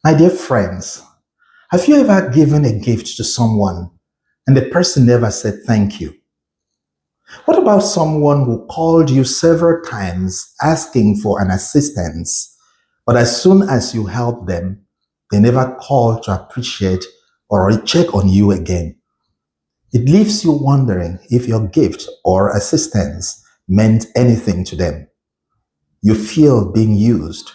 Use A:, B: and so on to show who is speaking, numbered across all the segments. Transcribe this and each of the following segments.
A: My dear friends, have you ever given a gift to someone and the person never said thank you? What about someone who called you several times asking for an assistance, but as soon as you help them, they never call to appreciate or check on you again? It leaves you wondering if your gift or assistance meant anything to them. You feel being used.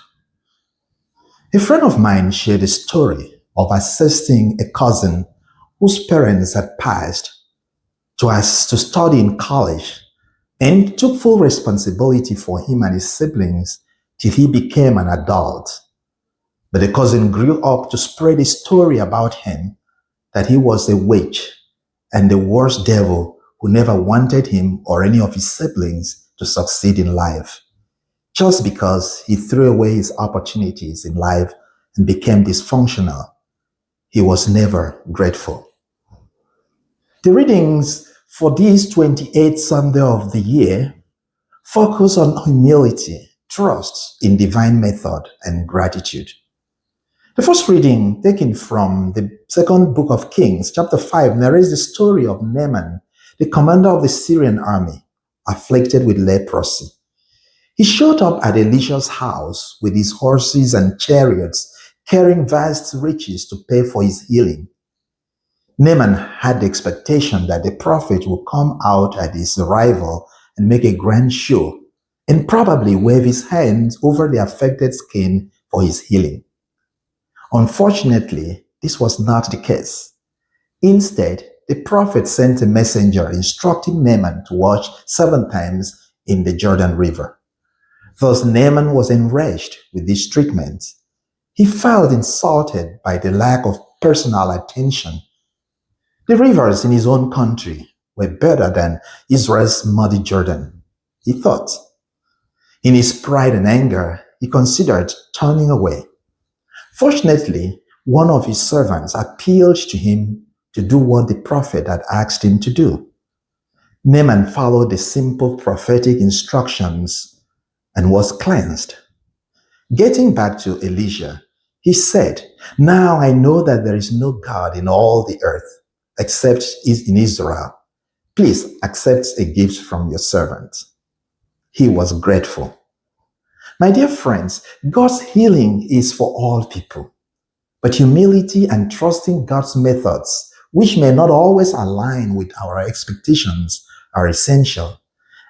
A: A friend of mine shared a story of assisting a cousin whose parents had passed to study in college and took full responsibility for him and his siblings till he became an adult. But the cousin grew up to spread a story about him that he was a witch and the worst devil who never wanted him or any of his siblings to succeed in life, just because he threw away his opportunities in life and became dysfunctional. He was never grateful. The readings for this 28th Sunday of the year focus on humility, trust in divine method, and gratitude. The first reading, taken from the second book of Kings, chapter 5, narrates the story of Naaman, the commander of the Syrian army, afflicted with leprosy. He showed up at Elisha's house with his horses and chariots, carrying vast riches to pay for his healing. Naaman had the expectation that the prophet would come out at his arrival and make a grand show and probably wave his hands over the affected skin for his healing. Unfortunately, this was not the case. Instead, the prophet sent a messenger instructing Naaman to wash 7 times in the Jordan River. Thus, Naaman was enraged with this treatment. He felt insulted by the lack of personal attention. The rivers in his own country were better than Israel's muddy Jordan, he thought. In his pride and anger, he considered turning away. Fortunately, one of his servants appealed to him to do what the prophet had asked him to do. Naaman followed the simple prophetic instructions and was cleansed. Getting back to Elisha, he said, "Now I know that there is no God in all the earth except in Israel. Please accept a gift from your servant." He was grateful. My dear friends, God's healing is for all people. But humility and trusting God's methods, which may not always align with our expectations, are essential.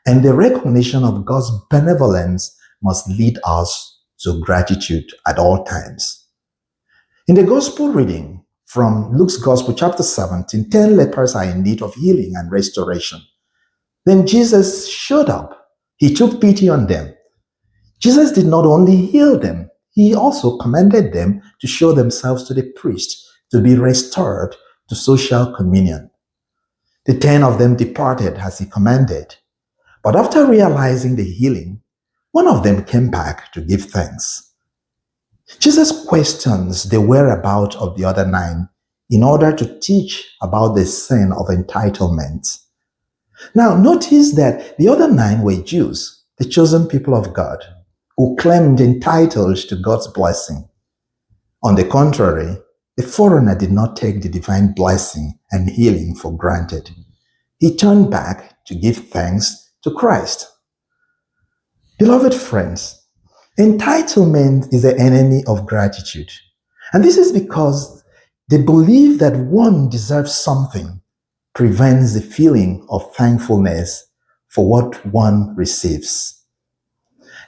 A: And the recognition of God's benevolence must lead us to gratitude at all times. In the gospel reading from Luke's Gospel, chapter 17, 10 lepers are in need of healing and restoration. Then Jesus showed up. He took pity on them. Jesus did not only heal them, he also commanded them to show themselves to the priest, to be restored to social communion. The 10 of them departed as he commanded. But after realizing the healing, one of them came back to give thanks. Jesus questions the whereabouts of the other 9 in order to teach about the sin of entitlement. Now, notice that the other 9 were Jews, the chosen people of God, who claimed entitled to God's blessing. On the contrary, the foreigner did not take the divine blessing and healing for granted. He turned back to give thanks to Christ. Beloved friends, entitlement is the enemy of gratitude. And this is because the belief that one deserves something prevents the feeling of thankfulness for what one receives.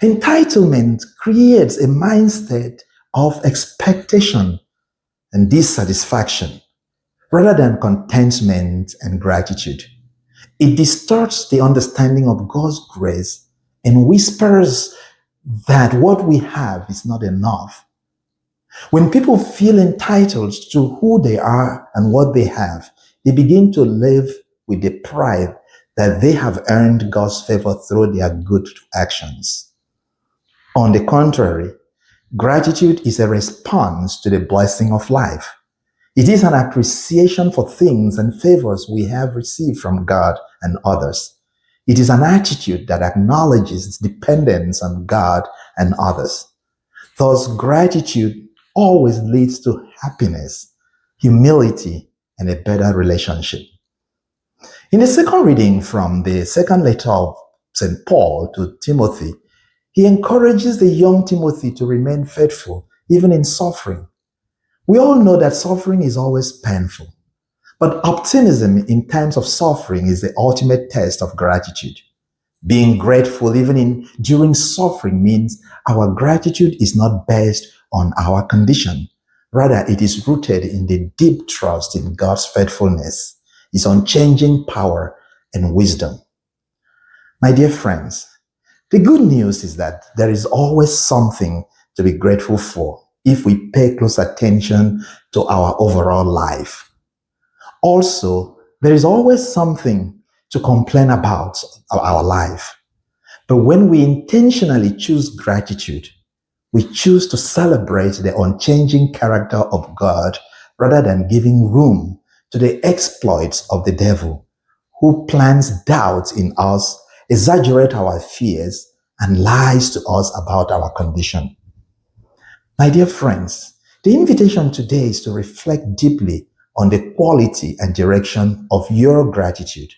A: Entitlement creates a mindset of expectation and dissatisfaction rather than contentment and gratitude. It distorts the understanding of God's grace and whispers that what we have is not enough. When people feel entitled to who they are and what they have, they begin to live with the pride that they have earned God's favor through their good actions. On the contrary, gratitude is a response to the blessing of life. It is an appreciation for things and favors we have received from God and others. It is an attitude that acknowledges dependence on God and others. Thus, gratitude always leads to happiness, humility, and a better relationship. In the second reading from the second letter of St. Paul to Timothy, he encourages the young Timothy to remain faithful, even in suffering. We all know that suffering is always painful, but optimism in times of suffering is the ultimate test of gratitude. Being grateful even during suffering means our gratitude is not based on our condition. Rather, it is rooted in the deep trust in God's faithfulness, His unchanging power and wisdom. My dear friends, the good news is that there is always something to be grateful for if we pay close attention to our overall life. Also, there is always something to complain about our life. But when we intentionally choose gratitude, we choose to celebrate the unchanging character of God rather than giving room to the exploits of the devil, who plants doubt in us, exaggerate our fears, and lies to us about our condition. My dear friends, the invitation today is to reflect deeply on the quality and direction of your gratitude.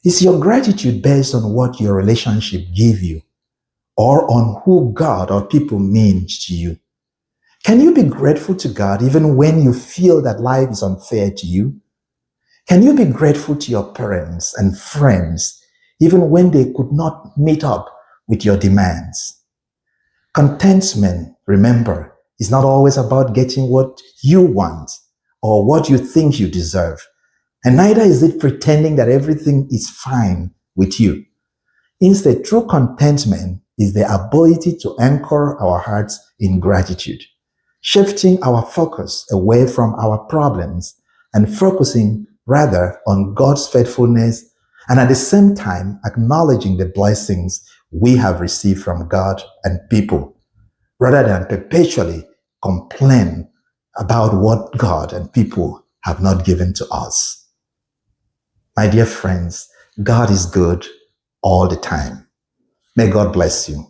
A: Is your gratitude based on what your relationship give you, or on who God or people means to you? Can you be grateful to God even when you feel that life is unfair to you? Can you be grateful to your parents and friends even when they could not meet up with your demands? Contentment, remember, is not always about getting what you want or what you think you deserve. And neither is it pretending that everything is fine with you. Instead, true contentment is the ability to anchor our hearts in gratitude, shifting our focus away from our problems and focusing rather on God's faithfulness, and at the same time acknowledging the blessings we have received from God and people, rather than perpetually complain about what God and people have not given to us. My dear friends, God is good all the time. May God bless you.